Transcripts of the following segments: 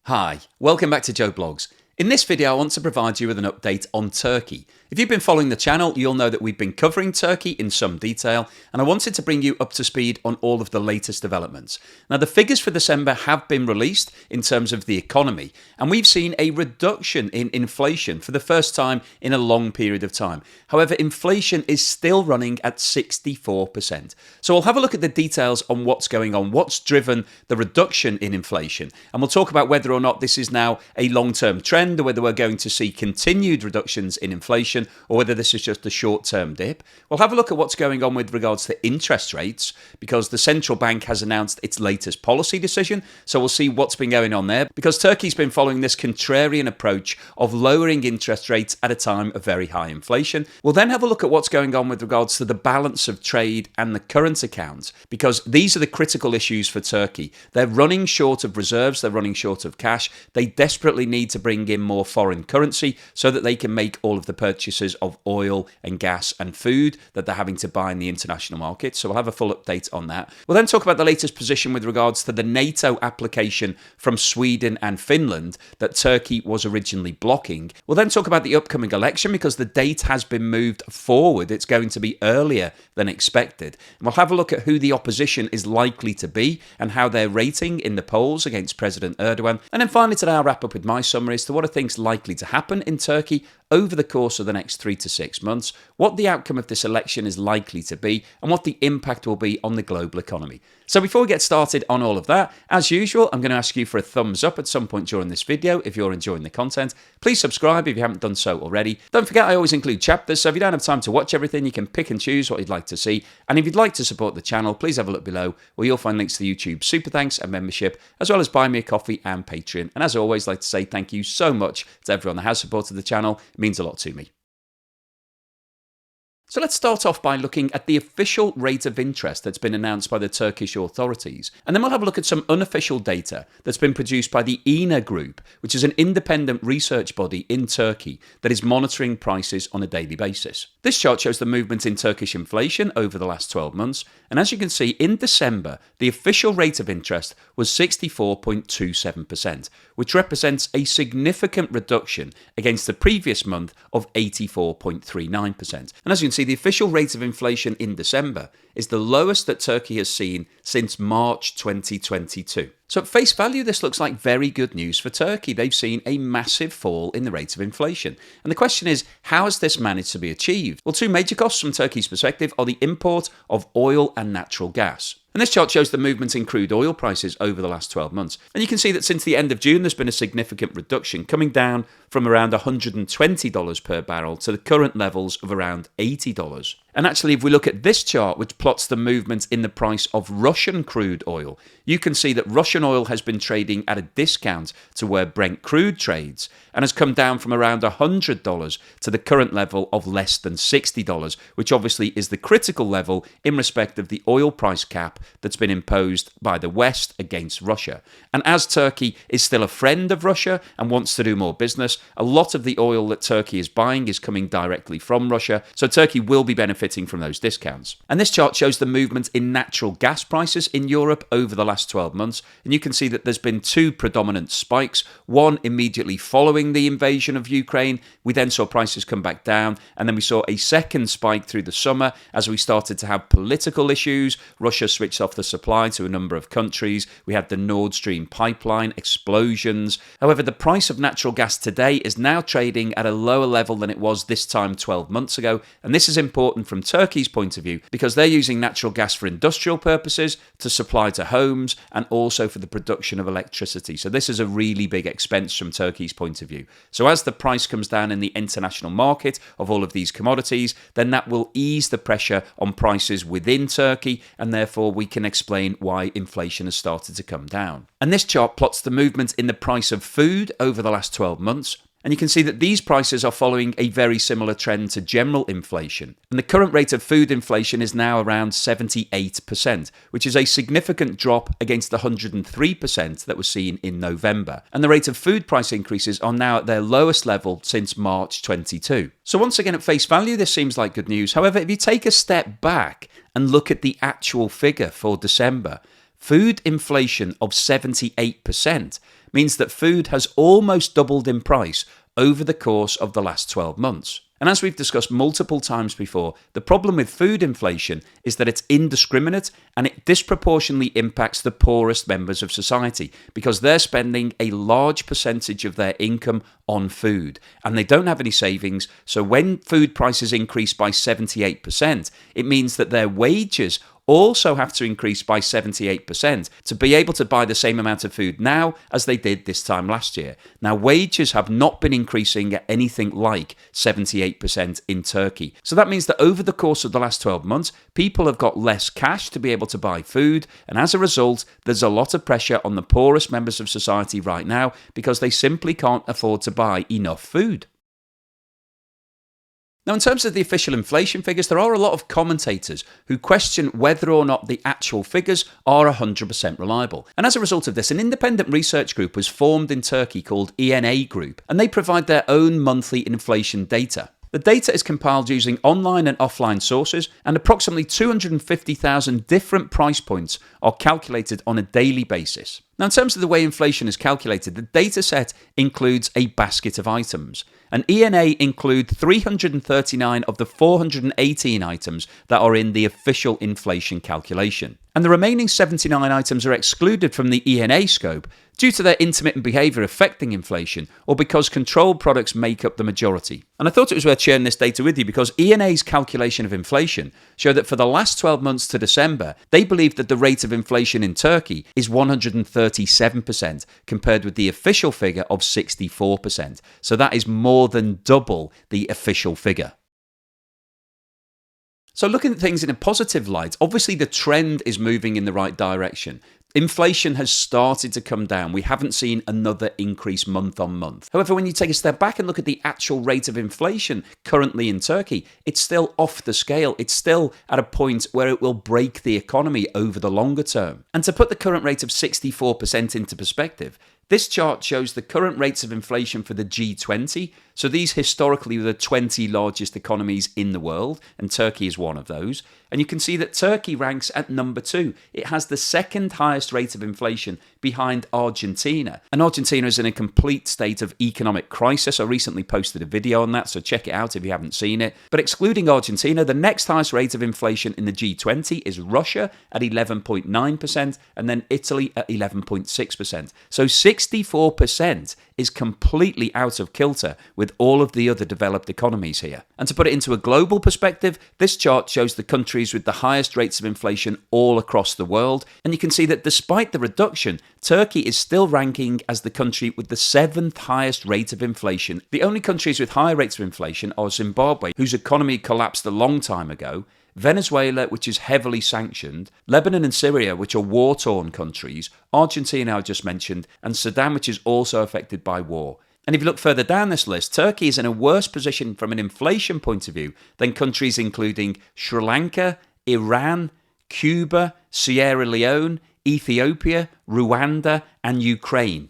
Hi, welcome back to Joe Blogs. In this video I want to provide you with an update on Turkey. If you've been following the channel, you'll know that we've been covering Turkey in some detail, and I wanted to bring you up to speed on all of the latest developments. Now, the figures for December have been released in terms of the economy, and we've seen a reduction in inflation for the first time in a long period of time. However, inflation is still running at 64%. So we'll have a look at the details on what's going on, what's driven the reduction in inflation, and we'll talk about whether or not this is now a long-term trend, or whether we're going to see continued reductions in inflation, or whether this is just a short-term dip. We'll have a look at what's going on with regards to interest rates, because the central bank has announced its latest policy decision, so we'll see what's been going on there, because Turkey's been following this contrarian approach of lowering interest rates at a time of very high inflation. We'll then have a look at what's going on with regards to the balance of trade and the current account, because these are the critical issues for Turkey. They're running short of reserves, they're running short of cash, they desperately need to bring in more foreign currency so that they can make all of the purchases of oil and gas and food that they're having to buy in the international market. So we'll have a full update on that. We'll then talk about the latest position with regards to the NATO application from Sweden and Finland that Turkey was originally blocking. We'll then talk about the upcoming election, because the date has been moved forward. It's going to be earlier than expected. And we'll have a look at who the opposition is likely to be and how they're rating in the polls against President Erdogan. And then finally today I'll wrap up with my summary as to what are things likely to happen in Turkey over the course of the next 3 to 6 months, what the outcome of this election is likely to be, and what the impact will be on the global economy. So before we get started on all of that, as usual, I'm going to ask you for a thumbs up at some point during this video if you're enjoying the content. Please subscribe if you haven't done so already. Don't forget, I always include chapters, so if you don't have time to watch everything, you can pick and choose what you'd like to see. And if you'd like to support the channel, please have a look below, where you'll find links to the YouTube Super Thanks and membership, as well as Buy Me a Coffee and Patreon. And as always, I'd like to say thank you so much to everyone that has supported the channel. It means a lot to me. So let's start off by looking at the official rate of interest that's been announced by the Turkish authorities. And then we'll have a look at some unofficial data that's been produced by the GRUP, which is an independent research body in Turkey that is monitoring prices on a daily basis. This chart shows the movement in Turkish inflation over the last 12 months. And as you can see, in December, the official rate of interest was 64.27%, which represents a significant reduction against the previous month of 84.39%. And as you can see, the official rate of inflation in December is the lowest that Turkey has seen since March 2022. So at face value, this looks like very good news for Turkey. They've seen a massive fall in the rate of inflation. And the question is, how has this managed to be achieved? Well, two major costs from Turkey's perspective are the import of oil and natural gas. And this chart shows the movement in crude oil prices over the last 12 months. And you can see that since the end of June, there's been a significant reduction, coming down from around $120 per barrel to the current levels of around $80. And actually, if we look at this chart, which plots the movement in the price of Russian crude oil, you can see that Russian oil has been trading at a discount to where Brent crude trades, and has come down from around $100 to the current level of less than $60, which obviously is the critical level in respect of the oil price cap that's been imposed by the West against Russia. And as Turkey is still a friend of Russia and wants to do more business, a lot of the oil that Turkey is buying is coming directly from Russia, so Turkey will be benefiting from those discounts. And this chart shows the movement in natural gas prices in Europe over the last 12 months, and you can see that there's been two predominant spikes, one immediately following the invasion of Ukraine. We then saw prices come back down, and then we saw a second spike through the summer as we started to have political issues. Russia switched off the supply to a number of countries. We had the Nord Stream pipeline explosions. However, the price of natural gas today is now trading at a lower level than it was this time 12 months ago, and this is important from Turkey's point of view, because they're using natural gas for industrial purposes, to supply to homes, and also for the production of electricity. So this is a really big expense from Turkey's point of view. So as the price comes down in the international market of all of these commodities, then that will ease the pressure on prices within Turkey, and therefore we can explain why inflation has started to come down. And this chart plots the movement in the price of food over the last 12 months. And you can see that these prices are following a very similar trend to general inflation. And the current rate of food inflation is now around 78%, which is a significant drop against the 103% that was seen in November. And the rate of food price increases are now at their lowest level since March 22. So once again, at face value, this seems like good news. However, if you take a step back and look at the actual figure for December, food inflation of 78% means that food has almost doubled in price over the course of the last 12 months. And as we've discussed multiple times before, the problem with food inflation is that it's indiscriminate and it disproportionately impacts the poorest members of society because they're spending a large percentage of their income on food and they don't have any savings. So when food prices increase by 78%, it means that their wages also have to increase by 78% to be able to buy the same amount of food now as they did this time last year. Now, wages have not been increasing at anything like 78% in Turkey. So that means that over the course of the last 12 months, people have got less cash to be able to buy food. And as a result, there's a lot of pressure on the poorest members of society right now because they simply can't afford to buy enough food. Now, in terms of the official inflation figures, there are a lot of commentators who question whether or not the actual figures are 100% reliable. And as a result of this, an independent research group was formed in Turkey called GRUP, and they provide their own monthly inflation data. The data is compiled using online and offline sources, and approximately 250,000 different price points are calculated on a daily basis. Now, in terms of the way inflation is calculated, the data set includes a basket of items. And ENA include 339 of the 418 items that are in the official inflation calculation. And the remaining 79 items are excluded from the ENA scope due to their intermittent behaviour affecting inflation or because controlled products make up the majority. And I thought it was worth sharing this data with you because ENA's calculation of inflation show that for the last 12 months to December, they believe that the rate of inflation in Turkey is 137% compared with the official figure of 64%. So that is more than double the official figure. So looking at things in a positive light, obviously the trend is moving in the right direction. Inflation has started to come down. We haven't seen another increase month on month. However, when you take a step back and look at the actual rate of inflation currently in Turkey, it's still off the scale. It's still at a point where it will break the economy over the longer term. And to put the current rate of 64% into perspective, this chart shows the current rates of inflation for the G20. So these historically were the 20 largest economies in the world, and Turkey is one of those. And you can see that Turkey ranks at number 2. It has the second highest rate of inflation behind Argentina. And Argentina is in a complete state of economic crisis. I recently posted a video on that, so check it out if you haven't seen it. But excluding Argentina, the next highest rate of inflation in the G20 is Russia at 11.9% and then Italy at 11.6%. So 64% is completely out of kilter with all of the other developed economies here. And to put it into a global perspective, this chart shows the countries with the highest rates of inflation all across the world. And you can see that despite the reduction, Turkey is still ranking as the country with the 7th highest rate of inflation. The only countries with higher rates of inflation are Zimbabwe, whose economy collapsed a long time ago, Venezuela, which is heavily sanctioned, Lebanon and Syria, which are war-torn countries, Argentina I just mentioned, and Sudan, which is also affected by war. And if you look further down this list, Turkey is in a worse position from an inflation point of view than countries including Sri Lanka, Iran, Cuba, Sierra Leone, Ethiopia, Rwanda, and Ukraine.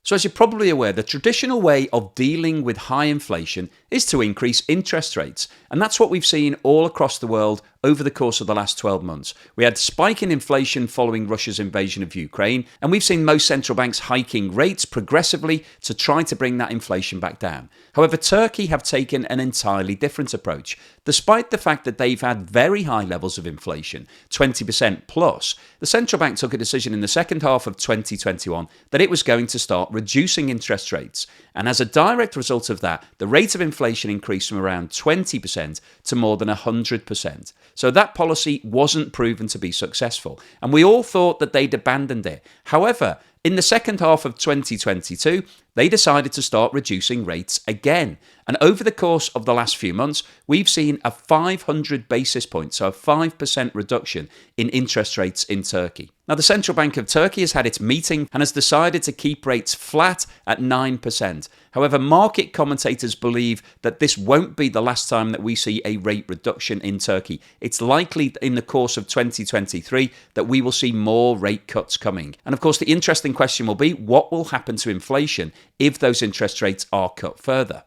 So as you're probably aware, the traditional way of dealing with high inflation is to increase interest rates. And that's what we've seen all across the world over the course of the last 12 months. We had a spike in inflation following Russia's invasion of Ukraine, and we've seen most central banks hiking rates progressively to try to bring that inflation back down. However, Turkey have taken an entirely different approach. Despite the fact that they've had very high levels of inflation, 20% plus, the central bank took a decision in the second half of 2021 that it was going to start reducing interest rates. And as a direct result of that, the rate of inflation increased from around 20% to more than 100%. So that policy wasn't proven to be successful, and we all thought that they'd abandoned it. However, in the second half of 2022, they decided to start reducing rates again. And over the course of the last few months, we've seen a 500 basis points, so a 5% reduction in interest rates in Turkey. Now, the Central Bank of Turkey has had its meeting and has decided to keep rates flat at 9%. However, market commentators believe that this won't be the last time that we see a rate reduction in Turkey. It's likely in the course of 2023 that we will see more rate cuts coming. And of course, the interesting question will be, what will happen to inflation if those interest rates are cut further?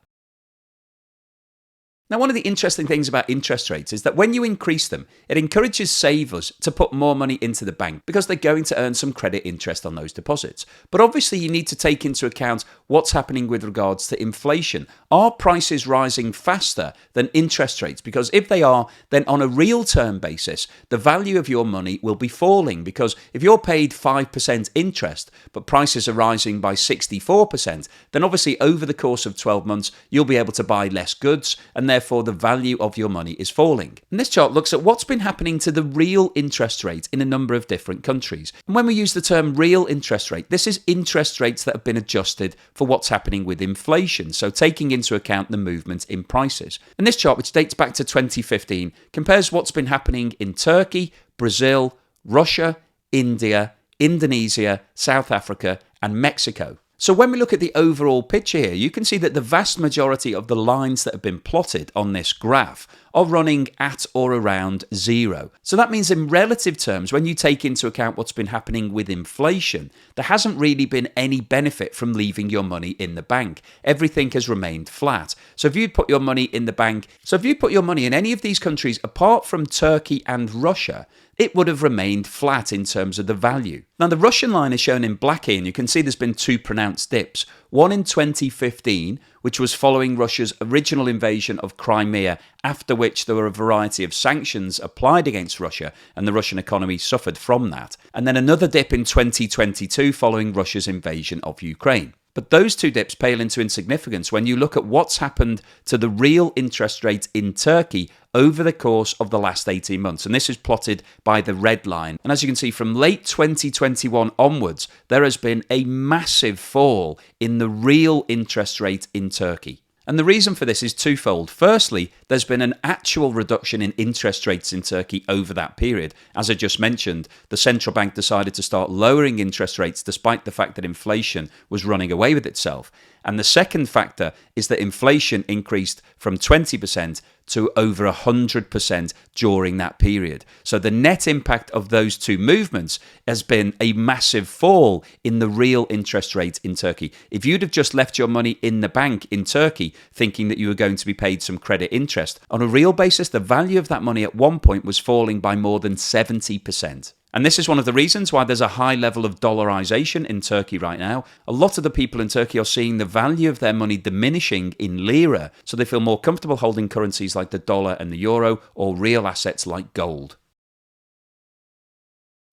Now, one of the interesting things about interest rates is that when you increase them, it encourages savers to put more money into the bank because they're going to earn some credit interest on those deposits. But obviously, you need to take into account what's happening with regards to inflation. Are prices rising faster than interest rates? Because if they are, then on a real term basis, the value of your money will be falling, because if you're paid 5% interest, but prices are rising by 64%, then obviously over the course of 12 months, you'll be able to buy less goods, and therefore the value of your money is falling. And this chart looks at what's been happening to the real interest rate in a number of different countries. And when we use the term real interest rate, this is interest rates that have been adjusted for what's happening with inflation, so taking into account the movement in prices. And this chart, which dates back to 2015, compares what's been happening in Turkey, Brazil, Russia, India, Indonesia, South Africa, and Mexico. So when we look at the overall picture here, you can see that the vast majority of the lines that have been plotted on this graph are running at or around zero. So that means in relative terms, when you take into account what's been happening with inflation, there hasn't really been any benefit from leaving your money in the bank. Everything has remained flat. So if you'd put your money in the bank, in any of these countries apart from Turkey and Russia, it would have remained flat in terms of the value. Now, the Russian line is shown in black here, and you can see there's been two pronounced dips. One in 2015, which was following Russia's original invasion of Crimea, after which there were a variety of sanctions applied against Russia, and the Russian economy suffered from that. And then another dip in 2022 following Russia's invasion of Ukraine. But those two dips pale into insignificance when you look at what's happened to the real interest rate in Turkey over the course of the last 18 months. And this is plotted by the red line. And as you can see, from late 2021 onwards, there has been a massive fall in the real interest rate in Turkey. And the reason for this is twofold. Firstly, there's been an actual reduction in interest rates in Turkey over that period. As I just mentioned, the central bank decided to start lowering interest rates despite the fact that inflation was running away with itself. And the second factor is that inflation increased from 20% to over 100% during that period. So the net impact of those two movements has been a massive fall in the real interest rate in Turkey. If you'd have just left your money in the bank in Turkey thinking that you were going to be paid some credit interest, on a real basis, the value of that money at one point was falling by more than 70%. And this is one of the reasons why there's a high level of dollarization in Turkey right now. A lot of the people in Turkey are seeing the value of their money diminishing in lira, so they feel more comfortable holding currencies like the dollar and the euro, or real assets like gold.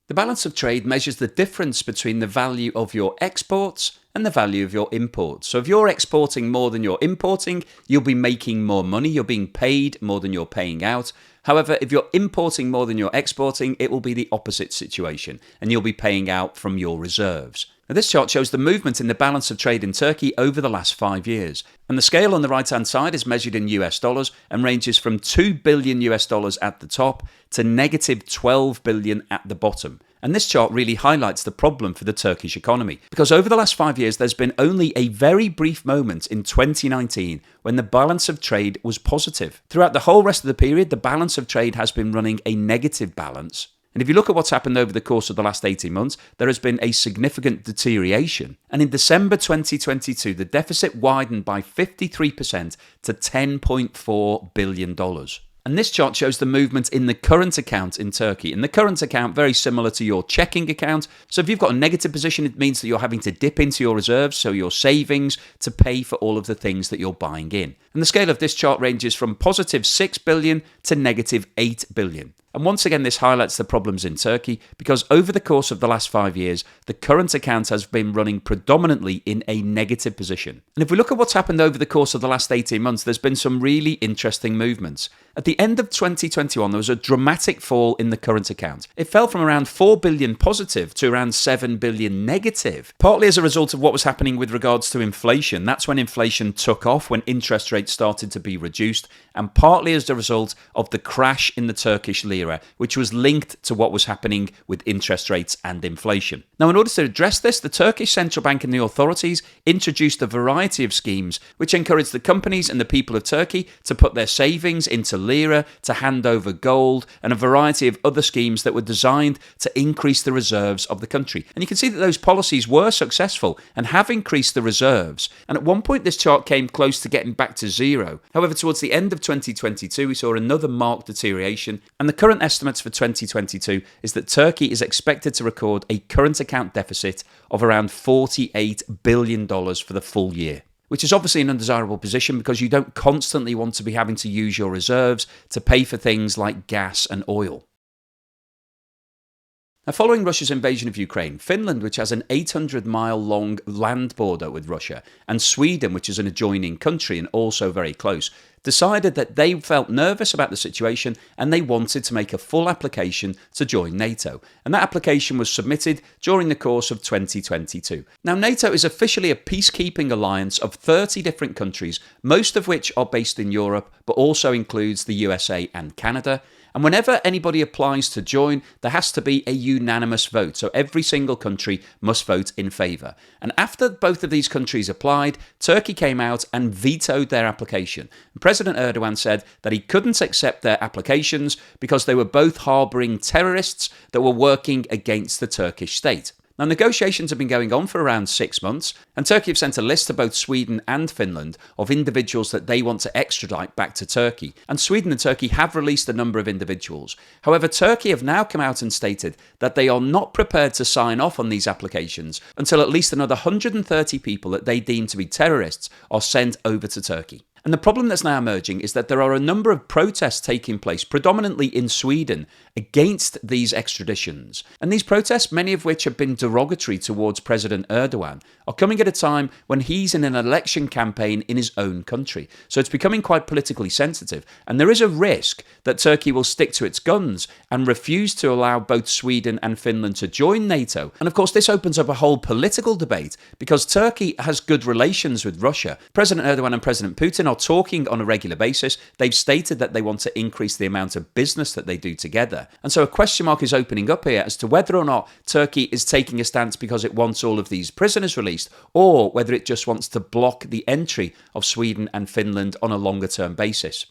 The balance of trade measures the difference between the value of your exports and the value of your imports. So if you're exporting more than you're importing, you'll be making more money, you're being paid more than you're paying out. However, if you're importing more than you're exporting, it will be the opposite situation, and you'll be paying out from your reserves. Now, this chart shows the movement in the balance of trade in Turkey over the last 5 years. And the scale on the right-hand side is measured in US dollars and ranges from $2 billion at the top to negative 12 billion at the bottom. And this chart really highlights the problem for the Turkish economy, because over the last 5 years, there's been only a very brief moment in 2019 when the balance of trade was positive. Throughout the whole rest of the period, the balance of trade has been running a negative balance. And if you look at what's happened over the course of the last 18 months, there has been a significant deterioration. And in December 2022, the deficit widened by 53% to $10.4 billion. And this chart shows the movement in the current account in Turkey. And the current account, very similar to your checking account. So if you've got a negative position, it means that you're having to dip into your reserves, so your savings, to pay for all of the things that you're buying in. And the scale of this chart ranges from positive 6 billion to negative 8 billion. And once again, this highlights the problems in Turkey, because over the course of the last 5 years, the current account has been running predominantly in a negative position. And if we look at what's happened over the course of the last 18 months, there's been some really interesting movements. At the end of 2021, there was a dramatic fall in the current account. It fell from around 4 billion positive to around 7 billion negative, partly as a result of what was happening with regards to inflation. That's when inflation took off, when interest rates started to be reduced, and partly as a result of the crash in the Turkish Lira lira, which was linked to what was happening with interest rates and inflation. Now, in order to address this, the Turkish central bank and the authorities introduced a variety of schemes which encouraged the companies and the people of Turkey to put their savings into lira, to hand over gold, and a variety of other schemes that were designed to increase the reserves of the country. And you can see that those policies were successful and have increased the reserves. And at one point, this chart came close to getting back to zero. However, towards the end of 2022, we saw another marked deterioration. And the current estimates for 2022 is that Turkey is expected to record a current account deficit of around $48 billion for the full year, which is obviously an undesirable position because you don't constantly want to be having to use your reserves to pay for things like gas and oil. Now, following Russia's invasion of Ukraine, Finland, which has an 800-mile-long land border with Russia, and Sweden, which is an adjoining country and also very close, decided that they felt nervous about the situation and they wanted to make a full application to join NATO. And that application was submitted during the course of 2022. Now, NATO is officially a peacekeeping alliance of 30 different countries, most of which are based in Europe, but also includes the USA and Canada. And whenever anybody applies to join, there has to be a unanimous vote. So every single country must vote in favour. And after both of these countries applied, Turkey came out and vetoed their application. And President Erdogan said that he couldn't accept their applications because they were both harbouring terrorists that were working against the Turkish state. Now, negotiations have been going on for around 6 months, and Turkey have sent a list to both Sweden and Finland of individuals that they want to extradite back to Turkey. And Sweden and Turkey have released a number of individuals. However, Turkey have now come out and stated that they are not prepared to sign off on these applications until at least another 130 people that they deem to be terrorists are sent over to Turkey. And the problem that's now emerging is that there are a number of protests taking place, predominantly in Sweden, against these extraditions. And these protests, many of which have been derogatory towards President Erdogan, are coming at a time when he's in an election campaign in his own country. So it's becoming quite politically sensitive. And there is a risk that Turkey will stick to its guns and refuse to allow both Sweden and Finland to join NATO. And of course, this opens up a whole political debate because Turkey has good relations with Russia. President Erdogan and President Putin are talking on a regular basis. They've stated that they want to increase the amount of business that they do together. And so a question mark is opening up here as to whether or not Turkey is taking a stance because it wants all of these prisoners released, or whether it just wants to block the entry of Sweden and Finland on a longer term basis.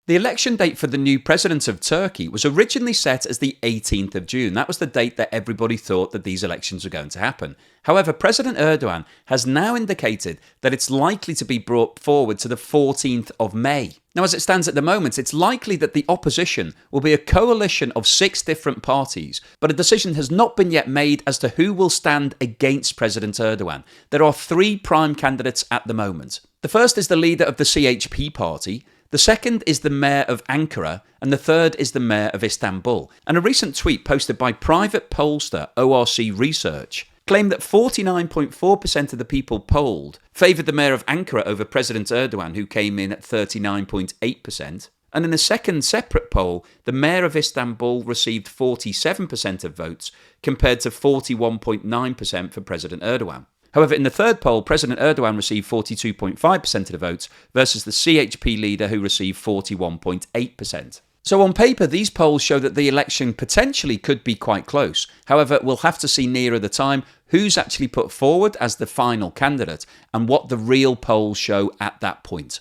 The election date for the new president of Turkey was originally set as the 18th of June. That was the date that everybody thought that these elections were going to happen. However, President Erdogan has now indicated that it's likely to be brought forward to the 14th of May. Now, as it stands at the moment, it's likely that the opposition will be a coalition of 6 different parties, but a decision has not been yet made as to who will stand against President Erdogan. There are 3 prime candidates at the moment. The first is the leader of the CHP party. The second is the mayor of Ankara, and the third is the mayor of Istanbul. And a recent tweet posted by private pollster ORC Research claimed that 49.4% of the people polled favoured the mayor of Ankara over President Erdogan, who came in at 39.8%. And in a second separate poll, the mayor of Istanbul received 47% of votes, compared to 41.9% for President Erdogan. However, in the third poll, President Erdogan received 42.5% of the votes versus the CHP leader who received 41.8%. So on paper, these polls show that the election potentially could be quite close. However, we'll have to see nearer the time who's actually put forward as the final candidate and what the real polls show at that point.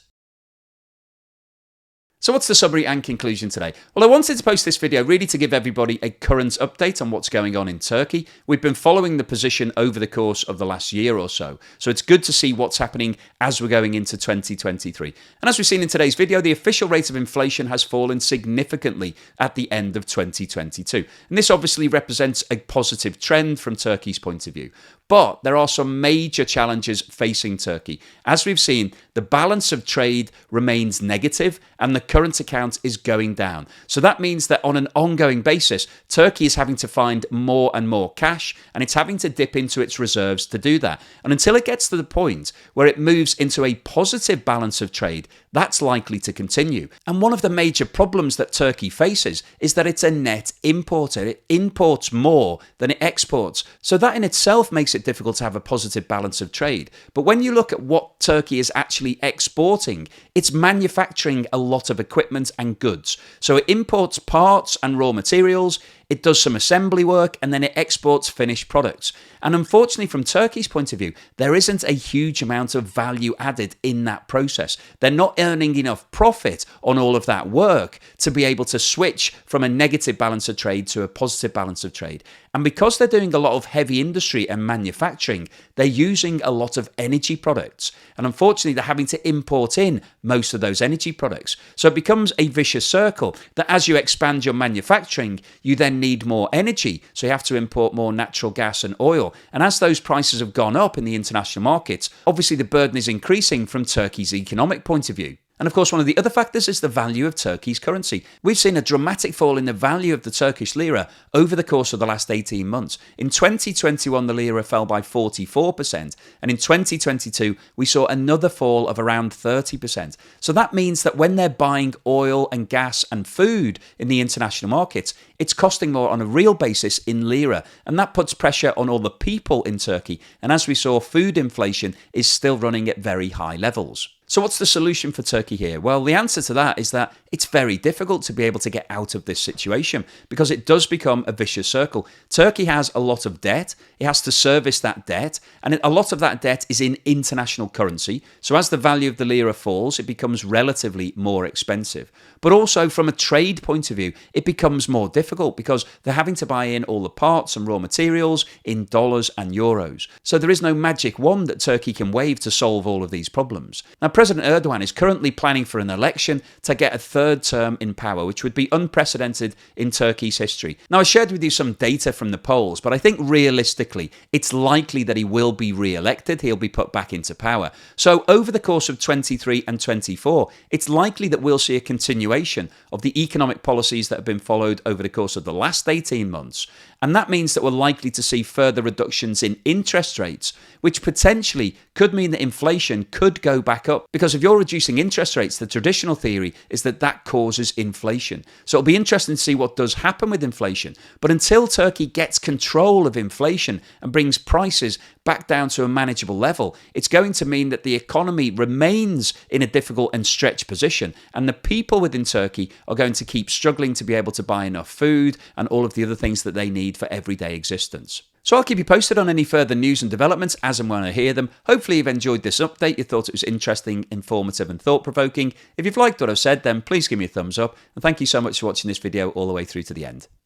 So what's the summary and conclusion today? Well, I wanted to post this video really to give everybody a current update on what's going on in Turkey. We've been following the position over the course of the last year or so. So it's good to see what's happening as we're going into 2023. And as we've seen in today's video, the official rate of inflation has fallen significantly at the end of 2022. And this obviously represents a positive trend from Turkey's point of view. But there are some major challenges facing Turkey. As we've seen, the balance of trade remains negative and the current account is going down. So that means that on an ongoing basis, Turkey is having to find more and more cash, and it's having to dip into its reserves to do that. And until it gets to the point where it moves into a positive balance of trade, that's likely to continue. And one of the major problems that Turkey faces is that it's a net importer. It imports more than it exports. So that in itself makes it difficult to have a positive balance of trade. But when you look at what Turkey is actually exporting, it's manufacturing a lot of equipment and goods. So it imports parts and raw materials, it does some assembly work, and then it exports finished products. And unfortunately, from Turkey's point of view, there isn't a huge amount of value added in that process. They're not earning enough profit on all of that work to be able to switch from a negative balance of trade to a positive balance of trade. And because they're doing a lot of heavy industry and manufacturing, they're using a lot of energy products. And unfortunately, they're having to import in most of those energy products. So it becomes a vicious circle that as you expand your manufacturing, you then need more energy. So you have to import more natural gas and oil. And as those prices have gone up in the international markets, obviously the burden is increasing from Turkey's economic point of view. And of course, one of the other factors is the value of Turkey's currency. We've seen a dramatic fall in the value of the Turkish lira over the course of the last 18 months. In 2021, the lira fell by 44%, and in 2022, we saw another fall of around 30%. So that means that when they're buying oil and gas and food in the international markets, it's costing more on a real basis in lira, and that puts pressure on all the people in Turkey. And as we saw, food inflation is still running at very high levels. So what's the solution for Turkey here? Well, the answer to that is that it's very difficult to be able to get out of this situation because it does become a vicious circle. Turkey has a lot of debt. It has to service that debt, and a lot of that debt is in international currency. So as the value of the lira falls, it becomes relatively more expensive. But also from a trade point of view, it becomes more difficult because they're having to buy in all the parts and raw materials in dollars and euros. So there is no magic wand that Turkey can wave to solve all of these problems. Now, President Erdogan is currently planning for an election to get a third term in power, which would be unprecedented in Turkey's history. Now, I shared with you some data from the polls, but I think realistically, it's likely that he will be re-elected. He'll be put back into power. So over the course of 23 and 24, it's likely that we'll see a continuation of the economic policies that have been followed over the course of the last 18 months. And that means that we're likely to see further reductions in interest rates, which potentially could mean that inflation could go back up. Because if you're reducing interest rates, the traditional theory is that that causes inflation. So it'll be interesting to see what does happen with inflation. But until Turkey gets control of inflation and brings prices back down to a manageable level, it's going to mean that the economy remains in a difficult and stretched position. And the people within Turkey are going to keep struggling to be able to buy enough food and all of the other things that they need for everyday existence. So I'll keep you posted on any further news and developments as and when I hear them. Hopefully you've enjoyed this update, you thought it was interesting, informative and thought-provoking. If you've liked what I've said, then please give me a thumbs up, and thank you so much for watching this video all the way through to the end.